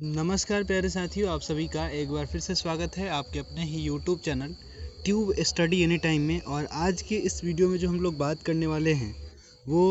नमस्कार प्यारे साथियों, आप सभी का एक बार फिर से स्वागत है आपके अपने ही YouTube channel Tube Study Any Time में। और आज के इस वीडियो में जो हम लोग बात करने वाले हैं वो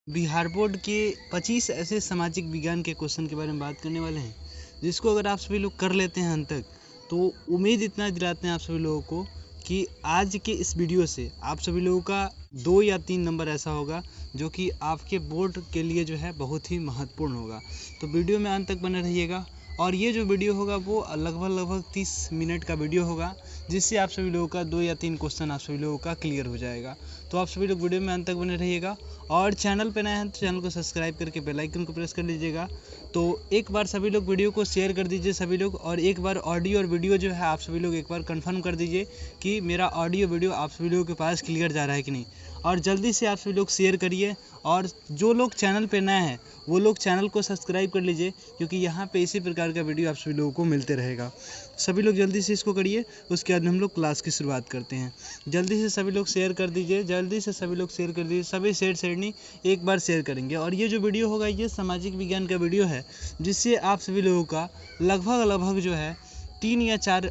बिहार बोर्ड के 25 ऐसे सामाजिक विज्ञान के क्वेश्चन के बारे में बात करने वाले हैं, जिसको अगर आप सभी लोग कर लेते हैं अंत तक, तो उम्मीद इतना दिलाते हैं आप सभी लोगों को कि आज के इस वीडियो से आप सभी लोगों का 2 या 3 नंबर ऐसा होगा जो कि आपके बोर्ड के लिए जो है बहुत ही महत्वपूर्ण होगा। तो वीडियो में अंत तक बने रहिएगा। और ये जो वीडियो होगा वो लगभग 30 मिनट का वीडियो होगा, जिससे आप सभी लोगों का 2 या 3 क्वेश्चन आप सभी लोगों का क्लियर हो जाएगा। तो आप सभी लोग वीडियो में अंत तक बने रहिएगा। और चैनल पे नए हैं तो चैनल को सब्सक्राइब करके बेल आइकन को प्रेस कर लीजिएगा। तो एक बार सभी लोग वीडियो को शेयर कर दीजिए सभी लोग, और एक बार ऑडियो और वीडियो जो है आप सभी लोग एक बार कंफर्म कर दीजिए कि मेरा ऑडियो वीडियो आप सभी लोगों के पास क्लियर जा रहा है कि नहीं। और जल्दी से आप सभी लोग शेयर करिए। और जो लोग चैनल पे नए हैं वो लोग चैनल को सब्सक्राइब कर लीजिए, क्योंकि यहाँ पे इसी प्रकार का वीडियो आप सभी लोगों को मिलते रहेगा। सभी लोग जल्दी से इसको करिए, उसके बाद हम लोग क्लास की शुरुआत करते हैं। जल्दी से सभी लोग शेयर कर दीजिए, जल्दी से सभी लोग शेयर कर दीजिए। सभी शेयर नहीं, एक बार शेयर करेंगे। और ये जो वीडियो होगा ये सामाजिक विज्ञान का वीडियो है, जिससे आप सभी लोगों का लगभग जो है 3 या 4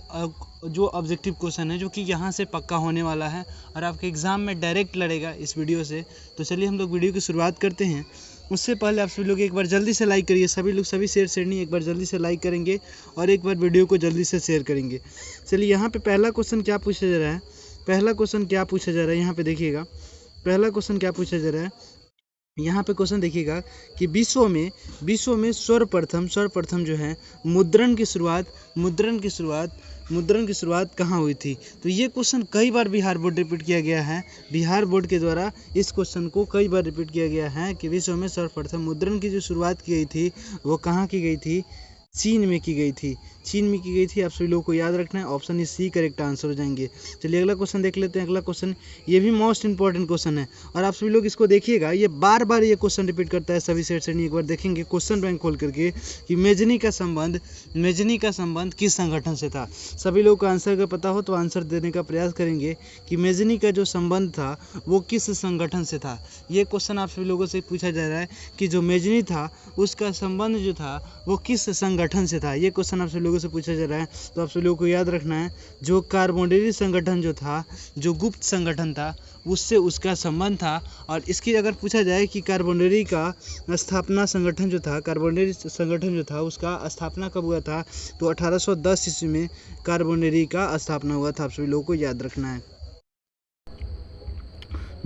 जो ऑब्जेक्टिव क्वेश्चन है जो कि यहाँ से पक्का होने वाला है और आपके एग्ज़ाम में डायरेक्ट लड़ेगा इस वीडियो से। तो चलिए हम लोग वीडियो की शुरुआत करते हैं। उससे पहले आप सभी लोग एक बार जल्दी से लाइक करिए। सभी लोग सभी शेयर नहीं, एक बार जल्दी से लाइक करेंगे और एक बार वीडियो को जल्दी से शेयर करेंगे। चलिए यहाँ पे पहला क्वेश्चन क्या पूछा जा रहा है, यहाँ पे देखिएगा। पहला क्वेश्चन क्या पूछा जा रहा है, यहाँ पे क्वेश्चन देखिएगा कि विश्व में सर्वप्रथम जो है मुद्रण की शुरुआत कहाँ हुई थी। तो ये क्वेश्चन कई बार बिहार बोर्ड रिपीट किया गया है। बिहार बोर्ड के द्वारा इस क्वेश्चन को कई बार रिपीट किया गया है कि विश्व में सर्वप्रथम मुद्रण की जो शुरुआत की गई थी वो कहाँ की गई थी, चीन में की गई थी। आप सभी लोगों को याद रखना है। ऑप्शन सी करेक्ट आंसर हो जाएंगे। चलिए अगला क्वेश्चन देख लेते हैं। अगला क्वेश्चन ये भी मोस्ट इंपॉर्टेंट क्वेश्चन है और आप सभी लोग इसको देखिएगा, ये बार बार ये क्वेश्चन रिपीट करता है। सभी सेट से नहीं, एक बार देखेंगे क्वेश्चन बैंक खोल करके कि मेजनी का संबंध किस संगठन से था। सभी लोगों को आंसर का पता हो तो आंसर देने का प्रयास करेंगे कि मेजनी का जो संबंध था वो किस संगठन से था। ये क्वेश्चन आप सभी लोगों से पूछा जा रहा है कि जो मेजनी था उसका संबंध जो था वो किस संगठन से था। ये क्वेश्चन आप सभी लोगों से पूछा जा रहा है। तो आप सभी लोगों को याद रखना है, जो कार्बोनेरी संगठन जो था, जो गुप्त संगठन था, उससे उसका संबंध था। और इसकी अगर पूछा जाए कि कार्बोनेरी का स्थापना संगठन जो था उसका स्थापना कब हुआ था, तो 1810 ईस्वी में कार्बोनेरी का स्थापना हुआ था। आप सभी लोगों को याद रखना है।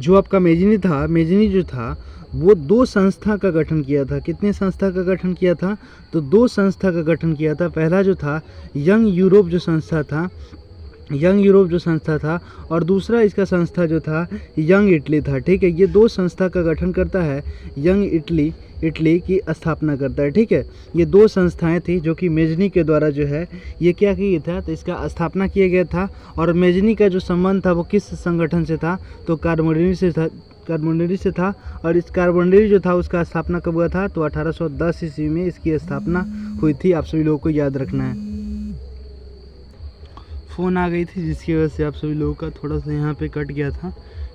जो आपका मेजनी जो था वो 2 संस्था का गठन किया था। कितने संस्था का गठन किया था, तो 2 संस्था का गठन किया था। पहला जो था यंग यूरोप जो संस्था था और दूसरा इसका संस्था जो था यंग इटली था। ठीक है, ये 2 संस्था का गठन करता है। यंग इटली की स्थापना करता है। ठीक है, ये 2 संस्थाएं थी जो कि मेजनी के द्वारा जो है ये क्या किया था, तो इसका स्थापना किया गया था। और मेजनी का जो संबंध था वो किस संगठन से था, तो कार्बोनेरी से था। और इस कार्बोनेरी जो था उसका स्थापना कब हुआ था, तो 1810 ईस्वी में इसकी स्थापना हुई थी। आप सभी लोगों को याद रखना है। फ़ोन आ गई थी जिसकी वजह से आप सभी लोगों का थोड़ा सा यहाँ पे कट गया था।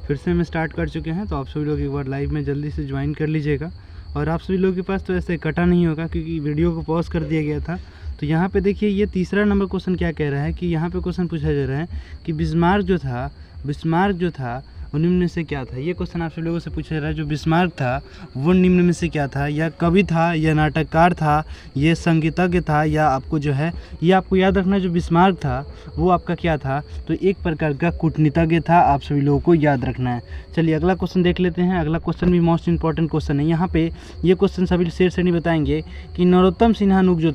फिर से हम स्टार्ट कर चुके हैं, तो आप सभी लोग एक बार लाइव में जल्दी से ज्वाइन कर लीजिएगा। और आप सभी लोगों के पास तो ऐसे कटा नहीं होगा क्योंकि वीडियो को पॉज कर दिया गया था। तो यहाँ पे देखिए ये तीसरा नंबर क्वेश्चन क्या कह रहा है कि यहाँ पे क्वेश्चन पूछा जा रहा है कि बिस्मार्क जो था वो निम्न में से क्या था। ये क्वेश्चन आप सभी लोगों से पूछा जा रहा है, जो बिस्मार्क था वो निम्न में से क्या था, या कवि था, या नाटककार था, ये संगीतज्ञ था, या आपको जो है ये आपको याद रखना है, जो बिस्मार्क था वो आपका क्या था, तो एक प्रकार का कूटनीतिज्ञ था। आप सभी लोगों को याद रखना है। चलिए अगला क्वेश्चन देख लेते हैं। अगला क्वेश्चन भी मोस्ट इंपॉर्टेंट क्वेश्चन है। यहाँ पे ये क्वेश्चन सभी शेर से नहीं बताएंगे कि नरोत्तम सिन्हानुग जो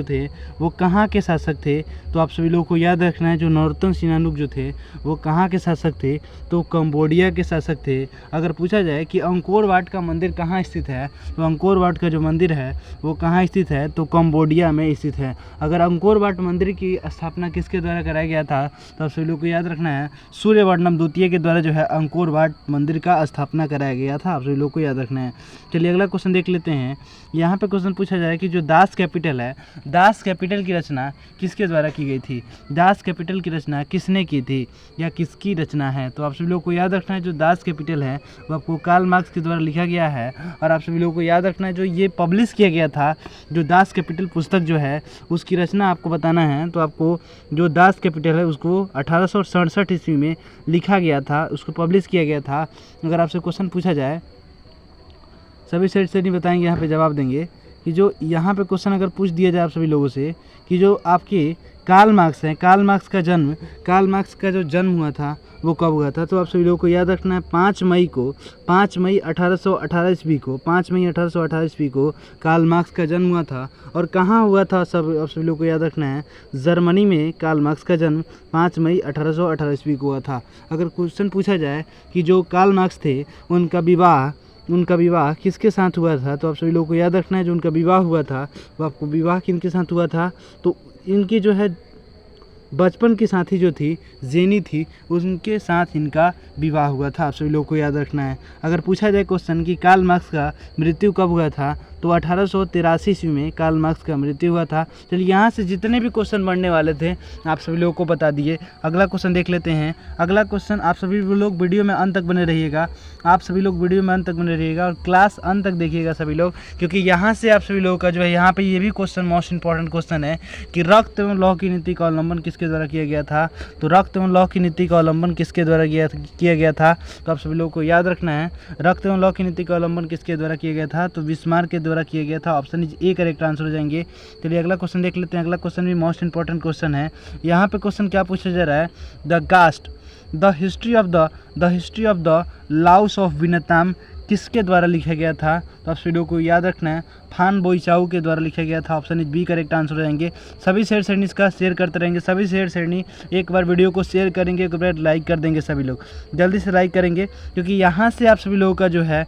थे वो कहाँ के शासक थे। तो आप सभी लोगों को याद रखना है, जो नरोत्तम सिन्हानुग जो थे वो कहाँ के शासक थे, तो कंबोडिया के शासक थे। अगर पूछा जाए कि अंकोर वाट का मंदिर कहाँ स्थित है, तो अंकोर वाट का जो मंदिर है वो कहाँ स्थित है, तो कंबोडिया में स्थित है। अगर अंकोर वाट मंदिर की स्थापना किसके द्वारा कराया गया था, तो आप सभी लोग को याद रखना है, सूर्यवर्मन द्वितीय के द्वारा जो है अंकोर वाट मंदिर का स्थापना कराया गया था। आप सभी लोग को याद रखना है। चलिए अगला क्वेश्चन देख लेते हैं। यहाँ पे क्वेश्चन पूछा जा रहा है कि जो दास कैपिटल है, दास कैपिटल की रचना किसके द्वारा की गई थी। दास कैपिटल की रचना किसने की थी या किस किसकी रचना है? तो आप सभी लोगों को याद रखना है जो दास कैपिटल है वो आपको कार्ल मार्क्स के द्वारा लिखा गया है। और आप सभी लोगों को याद रखना है जो ये पब्लिश किया गया था, जो दास कैपिटल पुस्तक जो है उसकी रचना आपको बताना है। तो आपको जो दास कैपिटल है उसको 1867 ईस्वी में लिखा गया था, उसको पब्लिश किया गया था। अगर आपसे क्वेश्चन पूछा जाए, सभी सेट से नहीं बताएंगे, यहाँ पे जवाब देंगे कि जो यहाँ पे क्वेश्चन अगर पूछ दिया जाए आप सभी लोगों से कि जो आपके कार्ल मार्क्स हैं, कार्ल मार्क्स का जो जन्म हुआ था वो कब हुआ था? तो आप सभी लोगों को याद रखना है 5 मई 1818 ईस्वी को, 5 मई 1818 ईस्वी को कार्ल मार्क्स का जन्म हुआ था। और कहाँ हुआ था सब आप सभी लोगों को याद रखना है, जर्मनी में कार्ल मार्क्स का जन्म 5 मई 1818 ईस्वी को हुआ था। अगर क्वेश्चन पूछा जाए कि जो कार्ल मार्क्स थे उनका विवाह किसके साथ हुआ था? तो आप सभी लोगों को याद रखना है जो उनका विवाह हुआ था वो आपको विवाह किनके साथ हुआ था? तो इनकी जो है बचपन की साथी जो थी जेनी थी, उनके साथ इनका विवाह हुआ था। आप सभी लोगों को याद रखना है। अगर पूछा जाए क्वेश्चन कि कार्ल मार्क्स का मृत्यु कब हुआ था, तो 1883 ईस्वी में कार्ल मार्क्स का मृत्यु हुआ था। चलिए यहाँ से जितने भी क्वेश्चन बनने वाले थे आप सभी लोगों को बता दिए। अगला क्वेश्चन देख लेते हैं। अगला क्वेश्चन, आप सभी लोग वीडियो में अंत तक बने रहिएगा, और क्लास अंत तक देखिएगा सभी लोग, क्योंकि यहाँ से आप सभी लोगों का जो है यहाँ पे ये भी क्वेश्चन मोस्ट इंपॉर्टेंट क्वेश्चन है कि रक्त एवं लौह की नीति का अवलंबन किसके द्वारा किया गया था? तो रक्त एवं लौह की नीति का अवलंबन किसके द्वारा किया गया था? तो आप सभी लोगों को याद रखना है रक्त एवं लौह की नीति का अवलंबन किसके द्वारा किया गया था? तो बिस्मार्क के द्वारा किया गया था। ऑप्शन ए करेक्ट आंसर हो जाएंगे। चलिए अगला क्वेश्चन देख लेते हैं। अगला क्वेश्चन भी मोस्ट इंपॉर्टेंट क्वेश्चन है। यहाँ पे क्वेश्चन क्या पूछा जा रहा है, the history of the Laos of Vietnam किसके द्वारा लिखा गया था? तो आप वीडियो को याद रखना है फान बोईचाओ के द्वारा लिखा गया था। ऑप्शन बी करेक्ट आंसर हो जाएंगे। सभी शेयर श्रेणी इसका शेयर करते रहेंगे, सभी शेयर श्रेणी एक बार वीडियो को शेयर करेंगे, एक बार लाइक कर देंगे, सभी लोग जल्दी से लाइक करेंगे, क्योंकि यहाँ से आप सभी लोगों का जो है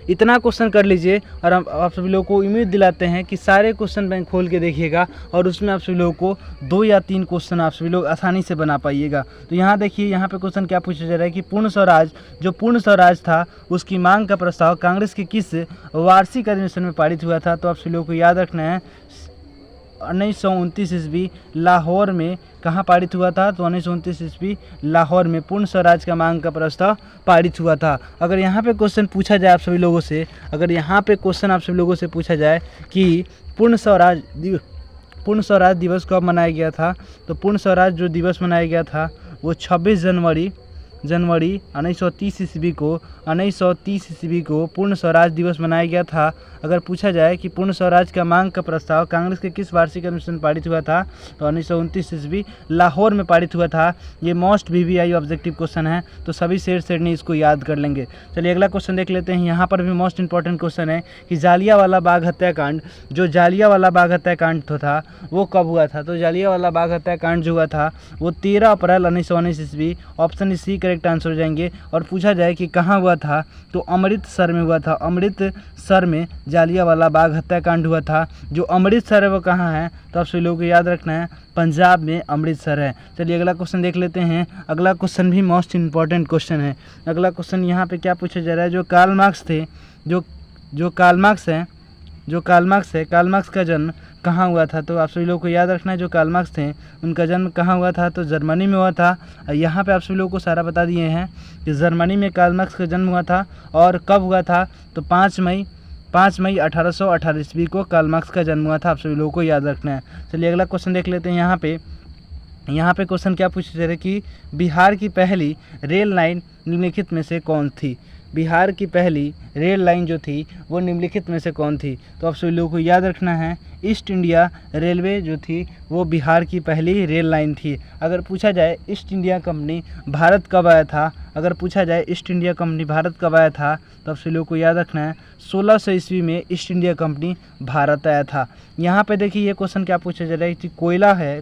इतना क्वेश्चन कर लीजिए। और आप सभी लोगों को उम्मीद दिलाते हैं कि सारे क्वेश्चन बैंक खोल के देखिएगा और उसमें आप सभी लोगों को 2 या 3 क्वेश्चन आप सभी लोग आसानी से बना पाइएगा। तो यहाँ देखिए, यहाँ पे क्वेश्चन क्या पूछा जा रहा है कि पूर्ण स्वराज था उसकी मांग का प्रस्ताव कांग्रेस के किस वार्षिक अधिवेशन में पारित हुआ था? तो आप सभी लोगों को याद रखना है 1929 ईस्वी लाहौर में कहाँ पारित हुआ था? तो 1929 ईस्वी लाहौर में पूर्ण स्वराज का मांग का प्रस्ताव पारित हुआ था। अगर यहाँ पे क्वेश्चन पूछा जाए आप सभी लोगों से, पूछा जाए कि पूर्ण स्वराज दिवस कब मनाया गया था? तो पूर्ण स्वराज जो दिवस मनाया गया था वो 26 जनवरी 1930 ईस्वी को पूर्ण स्वराज दिवस मनाया गया था। अगर पूछा जाए कि पूर्ण स्वराज का मांग का प्रस्ताव कांग्रेस के किस वार्षिक अधिवेशन में पारित हुआ था? तो 1929 ईस्वी लाहौर में पारित हुआ था। ये मोस्ट VVI ऑब्जेक्टिव क्वेश्चन है, तो सभी शेर श्रेणी इसको याद कर लेंगे। चलिए अगला क्वेश्चन देख लेते हैं। यहाँ पर भी मोस्ट इंपॉर्टेंट क्वेश्चन है कि जालियांवाला बाग हत्याकांड था वो कब हुआ था? तो जालियांवाला बाग हत्याकांड जो हुआ था वो 13 अप्रैल 1919 ईस्वी। ऑप्शन सी करेक्ट आंसर हो जाएंगे। और पूछा जाए कि कहाँ हुआ था? तो अमृतसर में हुआ था। अमृतसर में जालियांवाला बाग हत्याकांड हुआ था। जो अमृतसर है वो कहाँ है? तो आप सभी लोगों को याद रखना है पंजाब में अमृतसर है। चलिए अगला क्वेश्चन देख लेते हैं। अगला क्वेश्चन भी मोस्ट इंपॉर्टेंट क्वेश्चन है। अगला क्वेश्चन यहाँ पे क्या पूछा जा रहा है, जो कार्ल मार्क्स का जन्म कहाँ हुआ था? तो आप सभी लोगों को याद रखना है जो कार्ल मार्क्स थे उनका जन्म कहाँ हुआ था? तो जर्मनी में हुआ था। यहाँ पे आप सभी लोगों को सारा बता दिए हैं कि जर्मनी में कार्ल मार्क्स का जन्म हुआ था। और कब हुआ था? तो 5 मई 1818 ईस्वी को कार्ल मार्क्स का जन्म हुआ था। आप सभी लोगों को याद रखना है। चलिए अगला क्वेश्चन देख लेते हैं। यहाँ पे क्वेश्चन क्या पूछा जा रहा है कि बिहार की पहली रेल लाइन निम्नलिखित में से कौन थी? बिहार की पहली रेल लाइन जो थी वो निम्नलिखित में से कौन थी? तो आप सभी लोगों को याद रखना है ईस्ट इंडिया रेलवे जो थी वो बिहार की पहली रेल लाइन थी। अगर पूछा जाए ईस्ट इंडिया कंपनी भारत कब आया था? तो आप सभी लोगों को याद रखना है 1600 ईस्वी में ईस्ट इंडिया कंपनी भारत आया था। यहाँ पे देखिए ये क्वेश्चन क्या पूछा जा रहा है कि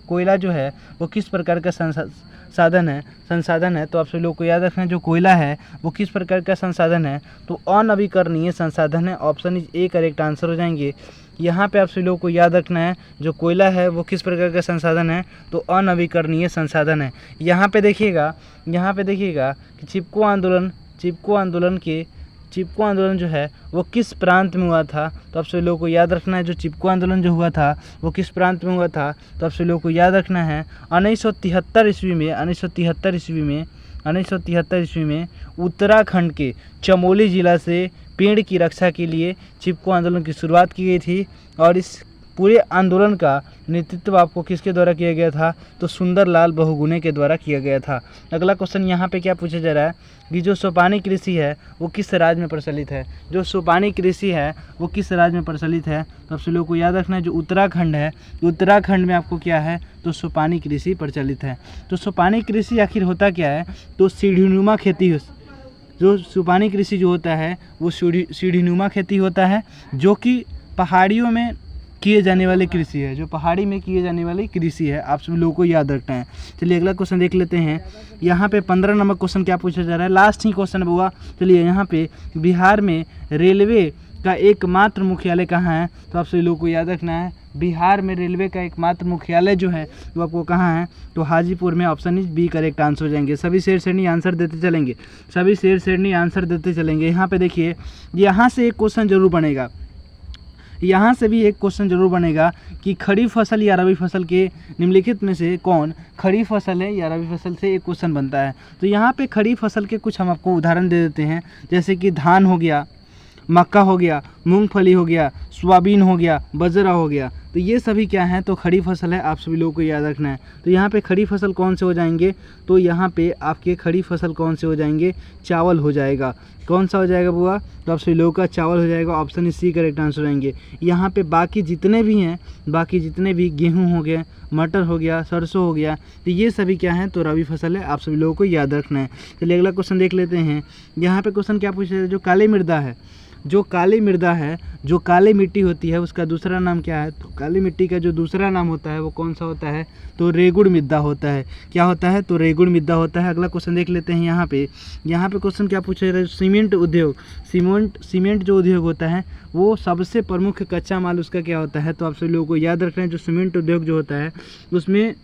कोयला जो है वो किस प्रकार का संसाधन है। तो आप सभी लोगों को याद रखना है जो कोयला है वो किस प्रकार का संसाधन है? तो अनवीकरणीय संसाधन है। ऑप्शन ए करेक्ट आंसर हो जाएंगे। यहाँ पे आप सभी लोगों को याद रखना है जो कोयला है वो किस प्रकार का संसाधन है? तो अनवीकरणीय संसाधन है। यहाँ पे देखिएगा कि चिपको चिपको आंदोलन जो है वो किस प्रांत में हुआ था, तो आप सभी लोगों को याद रखना है जो चिपको आंदोलन जो हुआ था वो किस प्रांत में हुआ था, तो आप सभी लोगों को याद रखना है 1973 ईस्वी में उत्तराखंड के चमोली जिला से पेड़ की रक्षा के लिए चिपको आंदोलन की शुरुआत की गई थी। और इस पूरे आंदोलन का नेतृत्व आपको किसके द्वारा किया गया था, तो सुंदरलाल बहुगुणे के द्वारा किया गया था। अगला क्वेश्चन यहाँ पे क्या पूछा जा रहा है कि जो सोपानी कृषि है वो किस राज्य में प्रचलित है, जो सोपानी कृषि है वो किस राज्य में प्रचलित है, तो आप सभी लोगों को याद रखना है जो उत्तराखंड है, उत्तराखंड में आपको क्या है तो सोपानी कृषि प्रचलित है। तो सोपानी कृषि आखिर होता क्या है, तो सीढ़ीनुमा खेती, जो सोपानी कृषि जो होता है वो सीढ़ीनुमा खेती होता है, जो कि पहाड़ियों में किए जाने वाली कृषि है, जो पहाड़ी में किए जाने वाली कृषि है, आप सभी लोगों को याद रखना है। चलिए अगला क्वेश्चन देख लेते हैं। यहाँ पे 15 नंबर क्वेश्चन क्या पूछा जा रहा है, लास्ट ही क्वेश्चन हुआ। चलिए यहाँ पे बिहार में रेलवे का एकमात्र मुख्यालय कहाँ है, तो आप सभी लोगों को याद रखना है बिहार में रेलवे का एकमात्र मुख्यालय जो है वो आपको कहाँ है, तो हाजीपुर में। Option is B correct answer हो जाएंगे। सभी शेर श्रेणी आंसर देते चलेंगे, यहाँ पे देखिए यहाँ से एक क्वेश्चन जरूर बनेगा, यहाँ से भी एक क्वेश्चन जरूर बनेगा कि खरीफ फसल या रबी फसल के निम्नलिखित में से कौन खरीफ फसल है या रबी फसल से एक क्वेश्चन बनता है। तो यहाँ पे खरीफ फसल के कुछ हम आपको उदाहरण दे देते हैं, जैसे कि धान हो गया, मक्का हो गया, मूंगफली हो गया, सोयाबीन हो गया, बाजरा हो गया। तो ये सभी क्या हैं, तो खरीफ फसल है, आप सभी लोगों को याद रखना है। तो यहाँ पे खरीफ फसल कौन से हो जाएंगे, तो यहाँ पे आपके खरीफ फसल कौन से हो जाएंगे, चावल हो जाएगा। कौन सा हो जाएगा बुआ, तो आप सभी लोगों का चावल हो जाएगा। ऑप्शन सी करेक्ट आंसर हो जाएंगे। यहाँ पे बाकी जितने भी गेहूँ हो गए, मटर हो गया, सरसों हो गया, तो ये सभी क्या हैं, तो रबी फसल है, आप सभी लोगों को याद रखना है। चलिए अगला क्वेश्चन देख लेते हैं। यहाँ पे क्वेश्चन क्या पूछा है, जो काली मृदा है, जो काली मिट्टी होती है उसका दूसरा नाम क्या है, तो काली मिट्टी का जो दूसरा नाम होता है वो कौन सा होता है, तो रेगुड़ मृदा होता है। क्या होता है, तो रेगुड़ मृदा होता है। अगला क्वेश्चन देख लेते हैं। यहाँ पे क्वेश्चन क्या पूछा जा रहा है, सीमेंट जो उद्योग होता है वो सबसे प्रमुख कच्चा माल उसका क्या होता है, तो आप सभी लोगों को याद रखना है जो सीमेंट उद्योग जो होता है उसमें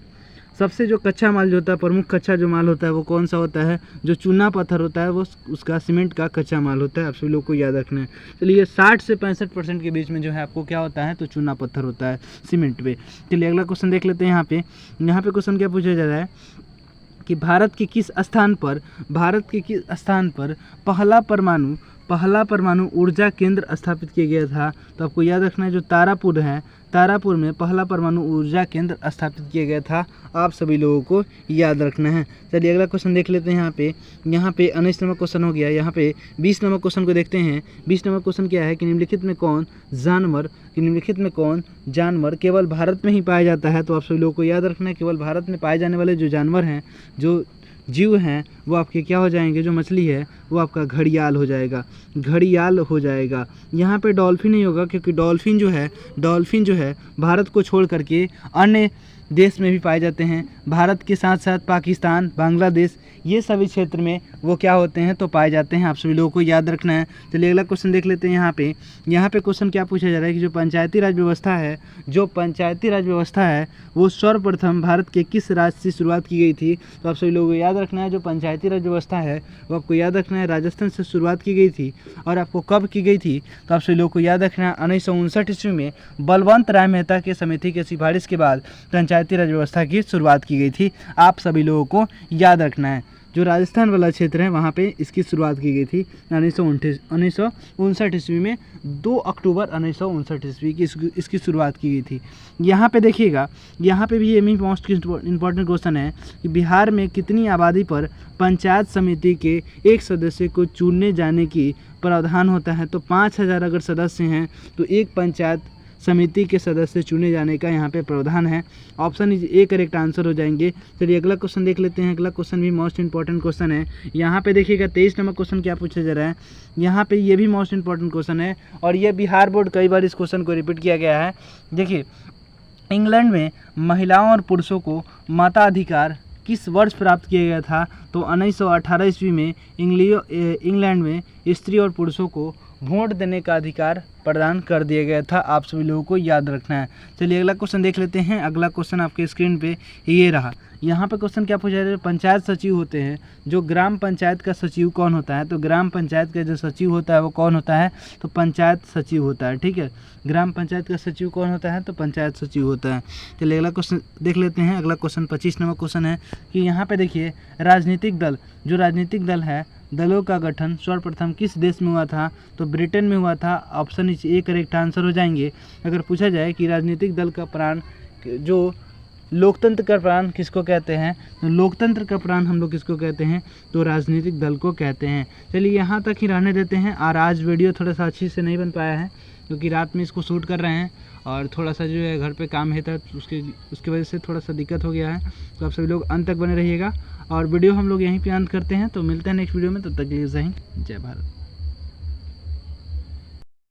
सबसे जो कच्चा माल जो होता है, प्रमुख कच्चा जो माल होता है वो कौन सा होता है, जो चूना पत्थर होता है वो उसका सीमेंट का कच्चा माल होता है, आप सभी लोग को याद रखना है। चलिए 60 से 65% के बीच में जो है आपको क्या होता है, तो चूना पत्थर होता है सीमेंट पे। चलिए अगला क्वेश्चन देख लेते हैं। यहाँ पे क्वेश्चन क्या पूछा जा रहा है कि भारत के किस स्थान पर पहला परमाणु ऊर्जा केंद्र स्थापित किया गया था, तो आपको याद रखना है जो तारापुर में पहला परमाणु ऊर्जा केंद्र स्थापित किया गया था, आप सभी लोगों को याद रखना है। चलिए अगला क्वेश्चन देख लेते हैं। यहाँ पे 19 नंबर क्वेश्चन हो गया। यहाँ पे 20 नंबर क्वेश्चन को देखते हैं। 20 नंबर क्वेश्चन क्या है कि निम्नलिखित में कौन जानवर केवल भारत में ही पाया जाता है, तो आप सभी लोगों को याद रखना है केवल भारत में पाए जाने वाले जो जानवर हैं, जो जीव हैं, वो आपके क्या हो जाएंगे, जो मछली है वो आपका घड़ियाल हो जाएगा। यहाँ पे डॉल्फिन नहीं होगा, क्योंकि डॉल्फिन जो है भारत को छोड़ करके अन्य देश में भी पाए जाते हैं। भारत के साथ साथ पाकिस्तान, बांग्लादेश, ये सभी क्षेत्र में वो क्या होते हैं, तो पाए जाते हैं, आप सभी लोगों को याद रखना है। चलिए अगला क्वेश्चन देख लेते हैं। यहाँ पे क्वेश्चन क्या पूछा जा रहा है कि जो पंचायती राज व्यवस्था है वो सर्वप्रथम भारत के किस राज्य से शुरुआत की गई थी, तो आप सभी लोगों को याद रखना है जो पंचायती राज व्यवस्था है वो आपको याद रखना है राजस्थान से शुरुआत की गई थी। और आपको कब की गई थी, तो आप सभी लोगों को याद रखना है 1959 ईस्वी में बलवंत राय मेहता के समिति के सिफारिश के बाद पंचायती राज व्यवस्था की शुरुआत की गई थी, आप सभी लोगों को याद रखना है। जो राजस्थान वाला क्षेत्र है वहाँ पे इसकी शुरुआत की गई थी 1959 ईस्वी में, 2 अक्टूबर 1959 ईस्वी की इसकी शुरुआत की गई थी। यहाँ पे देखिएगा, यहाँ पे भी ये मोस्ट इम्पॉर्टेंट क्वेश्चन है कि बिहार में कितनी आबादी पर पंचायत समिति के एक सदस्य को चुनने जाने की प्रावधान होता है, तो 5000 अगर सदस्य हैं तो एक पंचायत समिति के सदस्य चुने जाने का यहाँ पे प्रावधान है। ऑप्शन ए करेक्ट आंसर हो जाएंगे। चलिए अगला क्वेश्चन देख लेते हैं। अगला क्वेश्चन भी मोस्ट इंपॉर्टेंट क्वेश्चन है। यहाँ पे देखिएगा 23 नंबर क्वेश्चन क्या पूछा जा रहा है। यहाँ पे ये भी मोस्ट इंपॉर्टेंट क्वेश्चन है और ये बिहार बोर्ड कई बार इस क्वेश्चन को रिपीट किया गया है। देखिए, इंग्लैंड में महिलाओं और पुरुषों को मताधिकार किस वर्ष प्राप्त किया गया था, तो 1918 ईस्वी में इंग्लैंड में स्त्री और पुरुषों को वोट देने का अधिकार प्रदान कर दिया गया था। आप सभी लोगों को याद रखना है। चलिए अगला क्वेश्चन देख लेते हैं। अगला क्वेश्चन आपके स्क्रीन पे ये रहा। यहाँ पे क्वेश्चन क्या पूछा जाता है, पंचायत सचिव होते हैं, जो ग्राम पंचायत का सचिव कौन होता है? तो ग्राम पंचायत का जो सचिव होता है वो कौन होता है? तो पंचायत सचिव होता है। ठीक है, ग्राम पंचायत का सचिव कौन होता है? तो पंचायत सचिव होता है। चलिए अगला क्वेश्चन देख लेते हैं। अगला क्वेश्चन 25 नंबर क्वेश्चन है कि यहाँ पे देखिए, राजनीतिक दल, जो राजनीतिक दल है, दलों का गठन सर्वप्रथम किस देश में हुआ था? तो ब्रिटेन में हुआ था। ऑप्शन ए करेक्ट आंसर हो जाएंगे। अगर पूछा जाए कि राजनीतिक दल का प्राण, जो लोकतंत्र का प्राण किसको कहते हैं? तो लोकतंत्र का प्राण हम लोग किसको कहते हैं? तो राजनीतिक दल को कहते हैं। चलिए यहाँ तक ही रहने देते हैं। और आज वीडियो थोड़ा सा अच्छी से नहीं बन पाया है क्योंकि रात में इसको शूट कर रहे हैं और थोड़ा सा जो है घर पे काम है था, उसकी वजह से थोड़ा सा दिक्कत हो गया है। तो आप सभी लोग अंत तक बने रहिएगा और वीडियो हम लोग यहीं पे अंत करते हैं। तो मिलते हैं नेक्स्ट वीडियो में, तब तक के लिए जय हिंद, जय भारत।